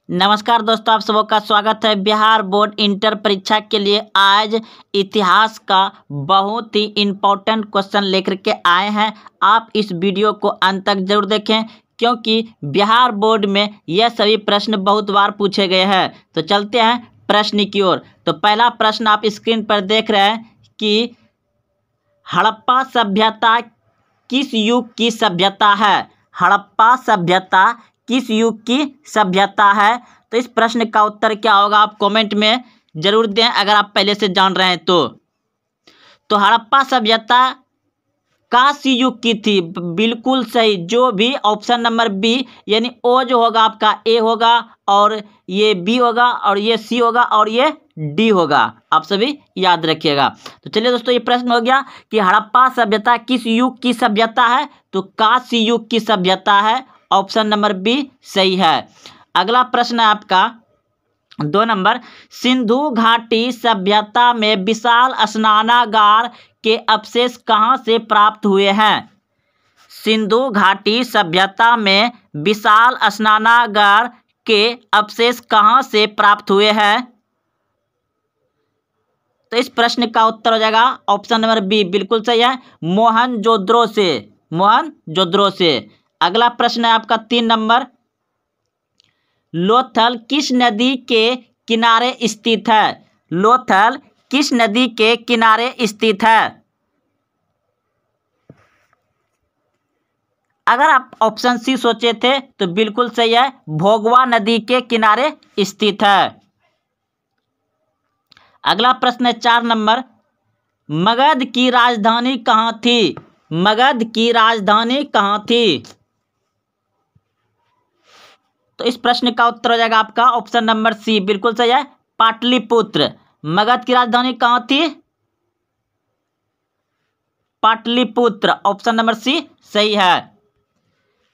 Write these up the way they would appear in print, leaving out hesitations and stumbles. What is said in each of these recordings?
नमस्कार दोस्तों, आप सबों का स्वागत है। बिहार बोर्ड इंटर परीक्षा के लिए आज इतिहास का बहुत ही इम्पोर्टेंट क्वेश्चन लेकर के आए हैं। आप इस वीडियो को अंत तक जरूर देखें क्योंकि बिहार बोर्ड में यह सभी प्रश्न बहुत बार पूछे गए हैं। तो चलते हैं प्रश्न की ओर। तो पहला प्रश्न आप स्क्रीन पर देख रहे हैं कि हड़प्पा सभ्यता किस युग की सभ्यता है। हड़प्पा सभ्यता किस युग की सभ्यता है। तो इस प्रश्न का उत्तर क्या होगा आप कमेंट में जरूर दें अगर आप पहले से जान रहे हैं तो हड़प्पा सभ्यता कांस्य युग की थी। बिल्कुल सही। जो भी ऑप्शन नंबर बी यानी ओ जो होगा आपका ए होगा और ये बी होगा और ये सी होगा और ये डी होगा। आप सभी याद रखिएगा। तो चलिए दोस्तों, ये प्रश्न हो गया कि हड़प्पा सभ्यता किस युग की सभ्यता है। तो कांस्य युग की सभ्यता है। ऑप्शन नंबर बी सही है। अगला प्रश्न है आपका 2 नंबर। सिंधु घाटी सभ्यता में विशाल स्नानागार के अवशेष कहाँ से प्राप्त हुए हैं। सिंधु घाटी सभ्यता में विशाल स्नानागार के अवशेष कहाँ से प्राप्त हुए हैं। तो इस प्रश्न का उत्तर हो जाएगा ऑप्शन नंबर बी, बिल्कुल सही है, मोहनजोदड़ो से। मोहनजोदड़ो से। अगला प्रश्न है आपका 3 नंबर। लोथल किस नदी के किनारे स्थित है। लोथल किस नदी के किनारे स्थित है। अगर आप ऑप्शन सी सोचे थे तो बिल्कुल सही है, भोगवा नदी के किनारे स्थित है। अगला प्रश्न है 4 नंबर। मगध की राजधानी कहाँ थी। मगध की राजधानी कहाँ थी। तो इस प्रश्न का उत्तर हो जाएगा आपका ऑप्शन नंबर सी, बिल्कुल सही है, पाटलिपुत्र। मगध की राजधानी कहाँ थी। पाटलिपुत्र। ऑप्शन नंबर सी सही है।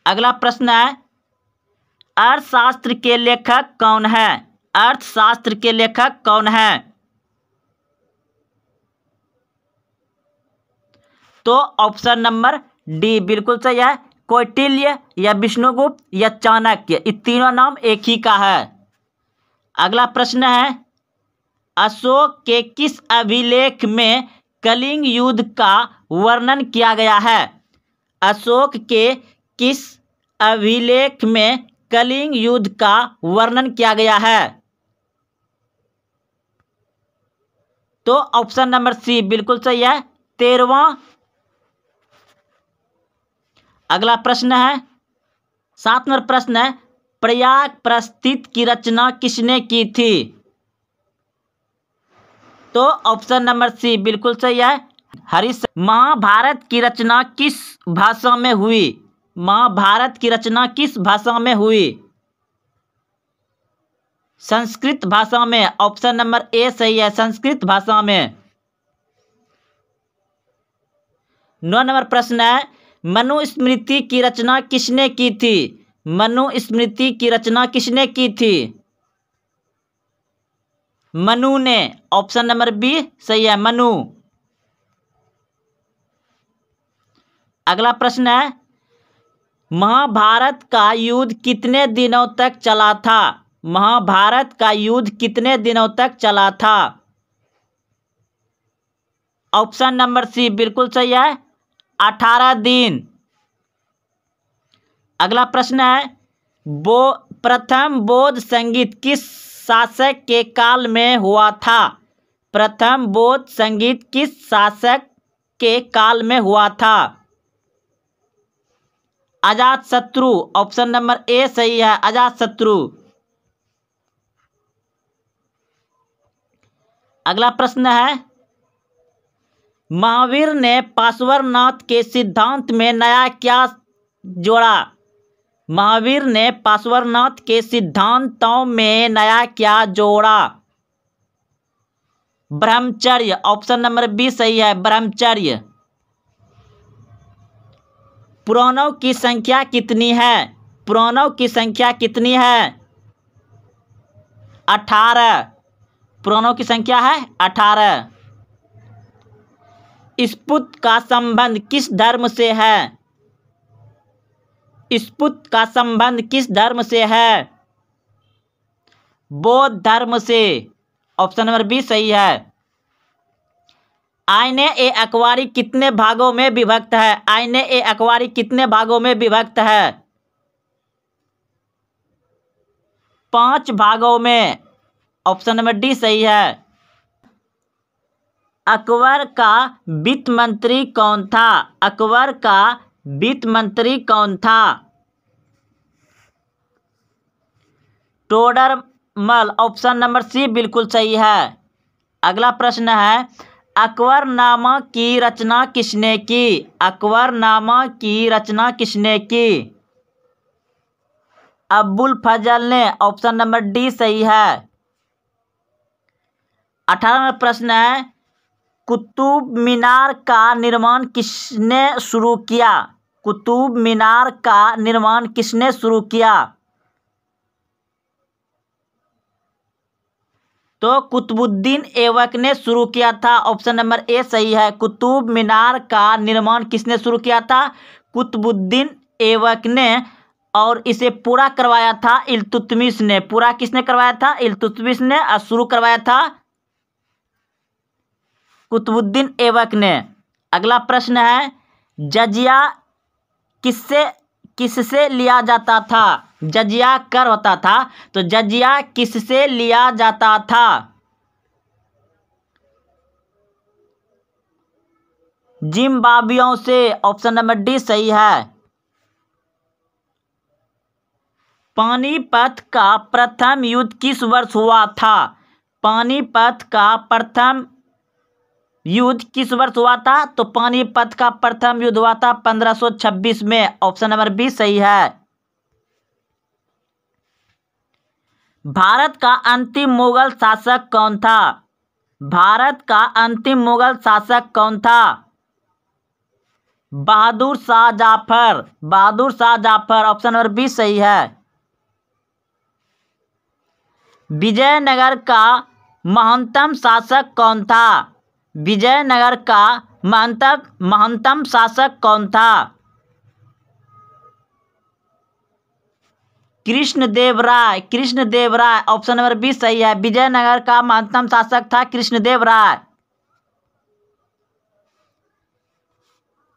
अगला प्रश्न है अर्थशास्त्र के लेखक कौन है। अर्थशास्त्र के लेखक कौन है। तो ऑप्शन नंबर डी बिल्कुल सही है, कौटिल्य या विष्णुगुप्त या चाणक्य। ये तीनों नाम एक ही का है। अगला प्रश्न है अशोक के किस अभिलेख में कलिंग युद्ध का वर्णन किया गया है। अशोक के किस अभिलेख में कलिंग युद्ध का वर्णन किया गया है। तो ऑप्शन नंबर सी बिल्कुल सही है, 13वां। अगला प्रश्न है 7 नंबर प्रश्न है प्रयाग प्रस्थित की रचना किसने की थी। तो ऑप्शन नंबर सी बिल्कुल सही है, हरीश। महाभारत की रचना किस भाषा में हुई। महाभारत की रचना किस भाषा में हुई। संस्कृत भाषा में। ऑप्शन नंबर ए सही है, संस्कृत भाषा में। 9 नंबर प्रश्न है मनुस्मृति की रचना किसने की थी। मनुस्मृति की रचना किसने की थी। मनु ने। ऑप्शन नंबर बी सही है, मनु। अगला प्रश्न है महाभारत का युद्ध कितने दिनों तक चला था। महाभारत का युद्ध कितने दिनों तक चला था। ऑप्शन नंबर सी बिल्कुल सही है, 18 दिन। अगला प्रश्न है प्रथम बौद्ध संगीत किस शासक के काल में हुआ था। प्रथम बौद्ध संगीत किस शासक के काल में हुआ था। अजातशत्रु। ऑप्शन नंबर ए सही है, अजातशत्रु। अगला प्रश्न है महावीर ने पार्श्वनाथ के सिद्धांत में नया क्या जोड़ा। महावीर ने पार्श्वनाथ के सिद्धांतों में नया क्या जोड़ा। ब्रह्मचर्य। ऑप्शन नंबर बी सही है, ब्रह्मचर्य। पुराणों की संख्या कितनी है। पुराणों की संख्या कितनी है। 18। पुराणों की संख्या है 18। स्पुत का संबंध किस धर्म से है। स्पुत का संबंध किस धर्म से है। बौद्ध धर्म से। ऑप्शन नंबर बी सही है। आईने ए अकबारी कितने भागों में विभक्त है? आईने ए अकबारी कितने भागों में विभक्त है? 5 भागों में। ऑप्शन नंबर डी सही है। अकबर का वित्त मंत्री कौन था? अकबर का वित्त मंत्री कौन था? टोडरमल। ऑप्शन नंबर सी बिल्कुल सही है। अगला प्रश्न है, अकबरनामा की रचना किसने की? अकबरनामा की रचना किसने की? अबुल फजल ने। ऑप्शन नंबर डी सही है। 18वां प्रश्न है, कुतुब मीनार का निर्माण किसने शुरू किया? कुतुब मीनार का निर्माण किसने शुरू किया? तो कुतुबुद्दीन ऐबक ने शुरू किया था। ऑप्शन नंबर ए सही है। कुतुब मीनार का निर्माण किसने शुरू किया था? कुतुबुद्दीन ऐबक ने। और इसे पूरा करवाया था इल्तुतमिश ने। पूरा किसने करवाया था? इल्तुतमिश ने। और शुरू करवाया था कुतुबुद्दीन ऐबक ने। अगला प्रश्न है, जजिया किससे लिया जाता था? जजिया कर होता था, तो जजिया किससे लिया जाता था? जिम्बाब्वियों से। ऑप्शन नंबर डी सही है। पानीपत का प्रथम युद्ध किस वर्ष हुआ था? पानीपत का प्रथम युद्ध किस वर्ष हुआ था? तो पानीपत का प्रथम युद्ध हुआ था 1526 में। ऑप्शन नंबर बी सही है। भारत का अंतिम मुगल शासक कौन था? भारत का अंतिम मुगल शासक कौन था? Bahadur Shah Zafar. Bahadur Shah Zafar. Option number B सही है। विजयनगर का महत्तम शासक कौन था? विजयनगर का महत्तम शासक कौन था? Krishnadevaraya. Krishnadevaraya. Option number B सही है। विजयनगर का महत्तम शासक था कृष्णदेवराय।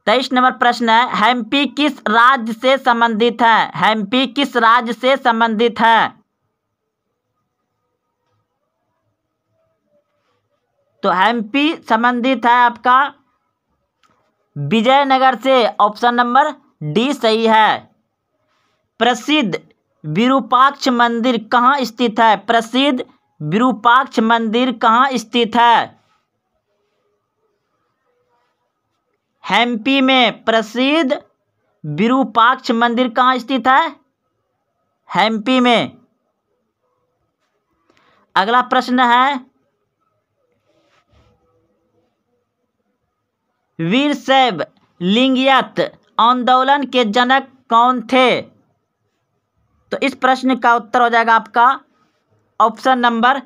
23 नंबर प्रश्न है, हम्पी किस राज्य से संबंधित है? हम्पी किस राज्य से संबंधित है? तो हम्पी संबंधित है आपका विजयनगर से। ऑप्शन नंबर डी सही है। प्रसिद्ध विरूपाक्ष मंदिर कहाँ स्थित है? प्रसिद्ध विरूपाक्ष मंदिर कहाँ स्थित है? हम्पी में। प्रसिद्ध विरूपाक्ष मंदिर कहाँ स्थित है? हम्पी में। अगला प्रश्न है, वीरशैव लिंगायत आंदोलन के जनक कौन थे? तो इस प्रश्न का उत्तर हो जाएगा आपका ऑप्शन नंबर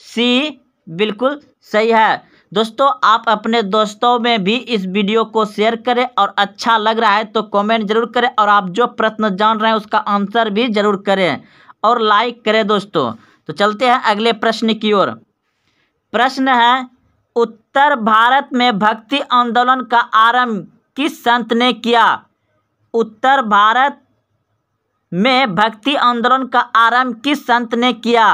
सी बिल्कुल सही है। दोस्तों, आप अपने दोस्तों में भी इस वीडियो को शेयर करें और अच्छा लग रहा है तो कमेंट जरूर करें और आप जो प्रश्न जान रहे हैं उसका आंसर भी जरूर करें और लाइक करें दोस्तों। तो चलते हैं अगले प्रश्न की ओर। प्रश्न है, उत्तर भारत में भक्ति आंदोलन का आरंभ किस संत ने किया? उत्तर भारत में भक्ति आंदोलन का आरंभ किस संत ने किया?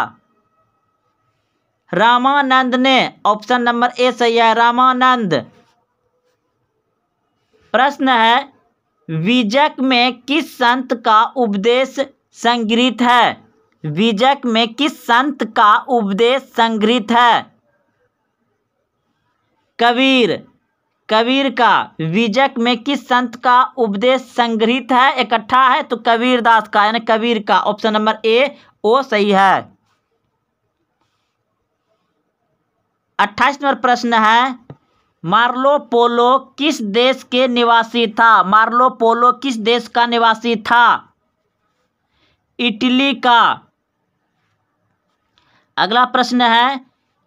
रामानंद ने। ऑप्शन नंबर ए सही है। रामानंद। प्रश्न है, बीजक में किस संत का उपदेश संग्रहित है? बीजक में किस संत का उपदेश संग्रहित है? कबीर। कबीर का। बीजक में किस संत का उपदेश संग्रहित है, इकट्ठा है? तो कबीरदास का यानी कबीर का। ऑप्शन नंबर ए ओ सही है। 28 नंबर प्रश्न है, मार्लो पोलो किस देश के निवासी था? मार्लो पोलो किस देश का निवासी था? इटली का। अगला प्रश्न है,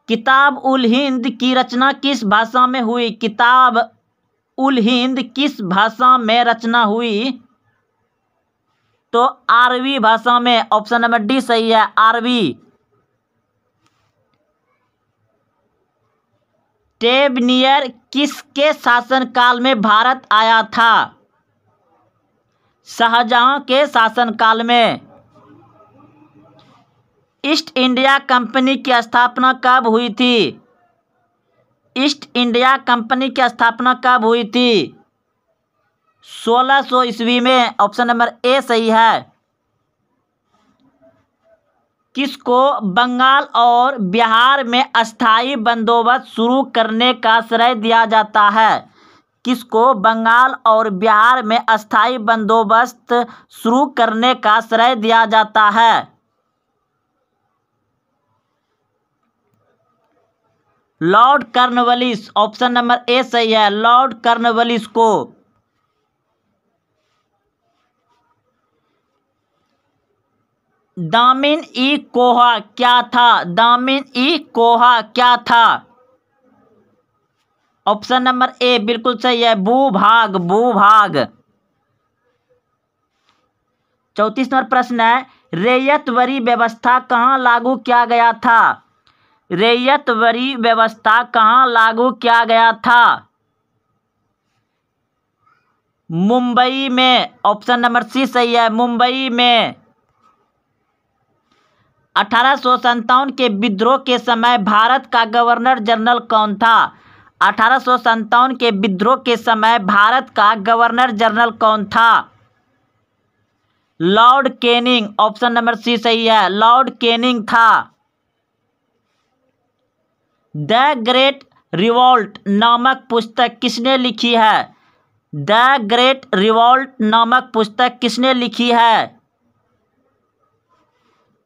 किताब उल हिंद की रचना किस भाषा में हुई? किताब उल हिंद किस भाषा में रचना हुई? तो अरबी भाषा में। ऑप्शन नंबर डी सही है। अरबी। टेबनियर किसके शासनकाल में भारत आया था? शाहजहां के शासनकाल में। ईस्ट इंडिया कंपनी की स्थापना कब हुई थी? ईस्ट इंडिया कंपनी की स्थापना कब हुई थी? 1600 ईस्वी में। ऑप्शन नंबर ए सही है। किसको बंगाल और बिहार में अस्थायी बंदोबस्त शुरू करने का श्रेय दिया जाता है? किसको बंगाल और बिहार में अस्थायी बंदोबस्त शुरू करने का श्रेय दिया जाता है? Lord Cornwallis. Option number A सही है, लॉर्ड कॉर्नवालिस को। दामिन ई कोहा क्या था? दामिन ई कोहा क्या था? ऑप्शन नंबर ए बिल्कुल सही है, भूभाग। भूभाग। 34 नंबर प्रश्न है, रैयतवरी व्यवस्था कहाँ लागू किया गया था? रैयतवरी व्यवस्था कहाँ लागू किया गया था? मुंबई में। ऑप्शन नंबर सी सही है, मुंबई में। 1857 के विद्रोह के समय भारत का गवर्नर जनरल कौन था? 1857 के विद्रोह के समय भारत का गवर्नर जनरल कौन था? Lord Canning. Option number C सही है, लॉर्ड कैनिंग था। द ग्रेट रिवॉल्ट नामक पुस्तक किसने लिखी है? द ग्रेट रिवॉल्ट नामक पुस्तक किसने लिखी है?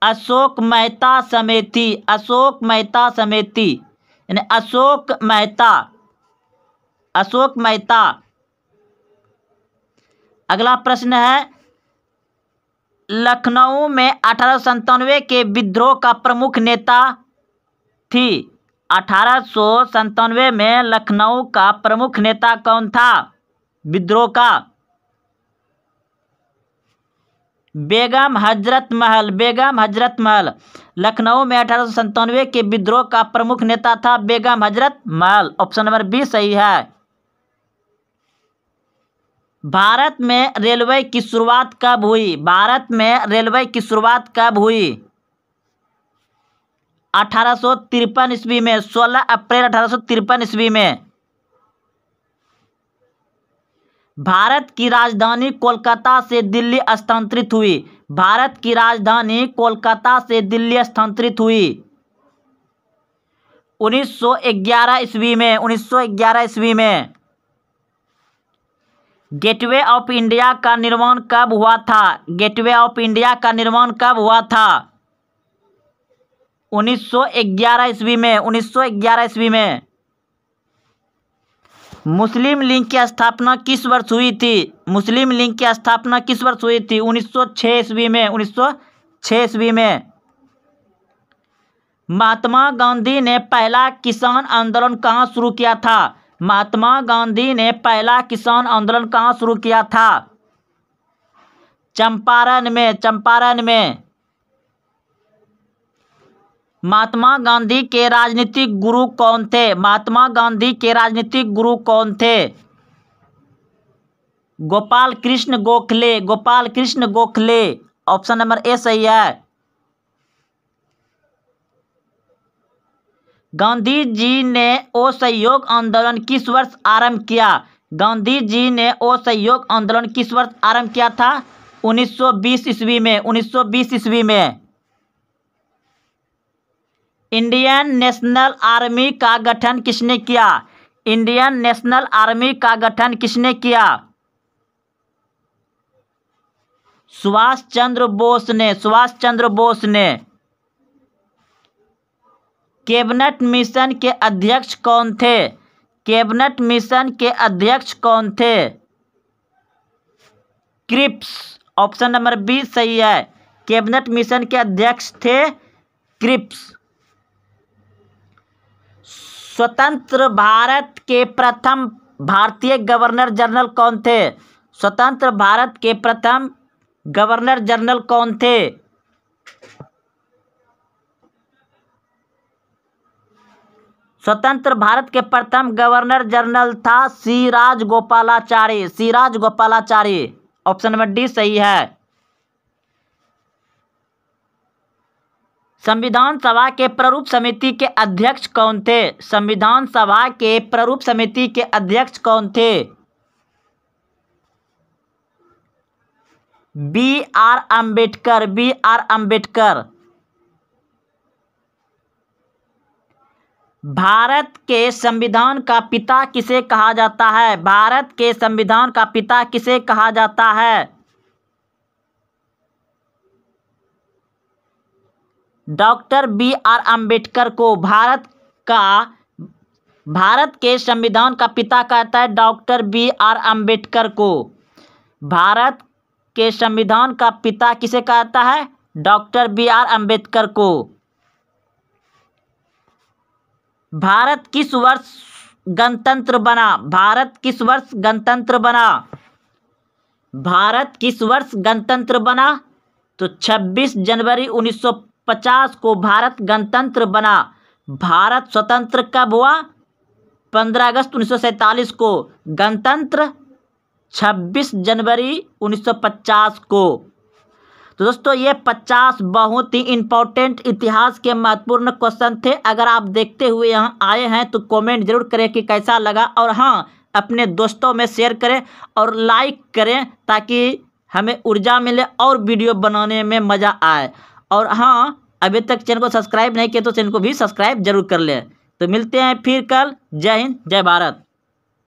अशोक मेहता समिति। अशोक मेहता समिति यानी अशोक मेहता। अशोक मेहता। अगला प्रश्न है, लखनऊ में 1897 के विद्रोह का प्रमुख नेता थी? 1897 में लखनऊ का प्रमुख नेता कौन था विद्रोह का? बेगम हजरत महल। बेगम हजरत महल। लखनऊ में 1897 के विद्रोह का प्रमुख नेता था Begum Hazrat Mahal. Option number B सही है। भारत में रेलवे की शुरुआत कब हुई? भारत में रेलवे की शुरुआत कब हुई? 1853 ईस्वी में। 16 अप्रैल 1853 ईस्वी में। भारत की राजधानी कोलकाता से दिल्ली स्थानांतरित हुई। भारत की राजधानी कोलकाता से दिल्ली स्थानांतरित हुई 1911 ईस्वी में। 1911 ईस्वी में। गेटवे ऑफ इंडिया का निर्माण कब हुआ था? गेटवे ऑफ इंडिया का निर्माण कब हुआ था? 1911 ईस्वी में। 1911 ईस्वी में। मुस्लिम लीग की स्थापना किस वर्ष हुई थी? मुस्लिम लीग की स्थापना किस वर्ष हुई थी? 1906 ईस्वी में। 1906 ईस्वी में। महात्मा गांधी ने पहला किसान आंदोलन कहाँ शुरू किया था? महात्मा गांधी ने पहला किसान आंदोलन कहाँ शुरू किया था? चंपारण में। चंपारण में। महात्मा गांधी के राजनीतिक गुरु कौन थे? महात्मा गांधी के राजनीतिक गुरु कौन थे? Gopal Krishna Gokhale. Gopal Krishna Gokhale. Option number A सही है। गांधी जी ने असहयोग आंदोलन किस वर्ष आरंभ किया? गांधी जी ने असहयोग आंदोलन किस वर्ष आरंभ किया था? 1920 ईस्वी में। 1920 ईस्वी में। इंडियन नेशनल आर्मी का गठन किसने किया? इंडियन नेशनल आर्मी का गठन किसने किया? सुभाष चंद्र बोस ने। सुभाष चंद्र बोस ने। कैबिनेट मिशन के अध्यक्ष कौन थे? कैबिनेट मिशन के अध्यक्ष कौन थे? क्रिप्स। ऑप्शन नंबर बी सही है। कैबिनेट मिशन के अध्यक्ष थे क्रिप्स। स्वतंत्र भारत के प्रथम भारतीय गवर्नर जनरल कौन थे? स्वतंत्र भारत के प्रथम गवर्नर जनरल कौन थे? स्वतंत्र भारत के प्रथम गवर्नर जनरल था Siraj Gopalachari. Siraj Gopalachari, option number D सही है। संविधान सभा के प्रारूप समिति के अध्यक्ष कौन थे? संविधान सभा के प्रारूप समिति के अध्यक्ष कौन थे? B.R. अम्बेडकर। B.R. अम्बेडकर। भारत के संविधान का पिता किसे कहा जाता है? भारत के संविधान का पिता किसे कहा जाता है? Doctor B.R. अम्बेडकर को भारत के संविधान का पिता कहता है डॉक्टर B.R. अम्बेडकर को। भारत के संविधान का पिता किसे कहता है? Doctor B.R. अम्बेडकर को। भारत किस वर्ष गणतंत्र बना? भारत किस वर्ष गणतंत्र बना? भारत किस वर्ष गणतंत्र बना? तो 26 जनवरी 1950 को भारत गणतंत्र बना। भारत स्वतंत्र कब हुआ? 15 अगस्त 1947 को। गणतंत्र 26 जनवरी 1950 को। तो दोस्तों ये 50 बहुत ही इम्पोर्टेंट इतिहास के महत्वपूर्ण क्वेश्चन थे। अगर आप देखते हुए यहाँ आए हैं तो कमेंट जरूर करें कि कैसा लगा, और हाँ अपने दोस्तों में शेयर करें और लाइक करें ताकि हमें ऊर्जा मिले और वीडियो बनाने में मज़ा आए। और हाँ अभी तक चैनल को सब्सक्राइब नहीं किया तो चैनल को भी सब्सक्राइब जरूर कर लें। तो मिलते हैं फिर कल। जय हिंद, जय भारत।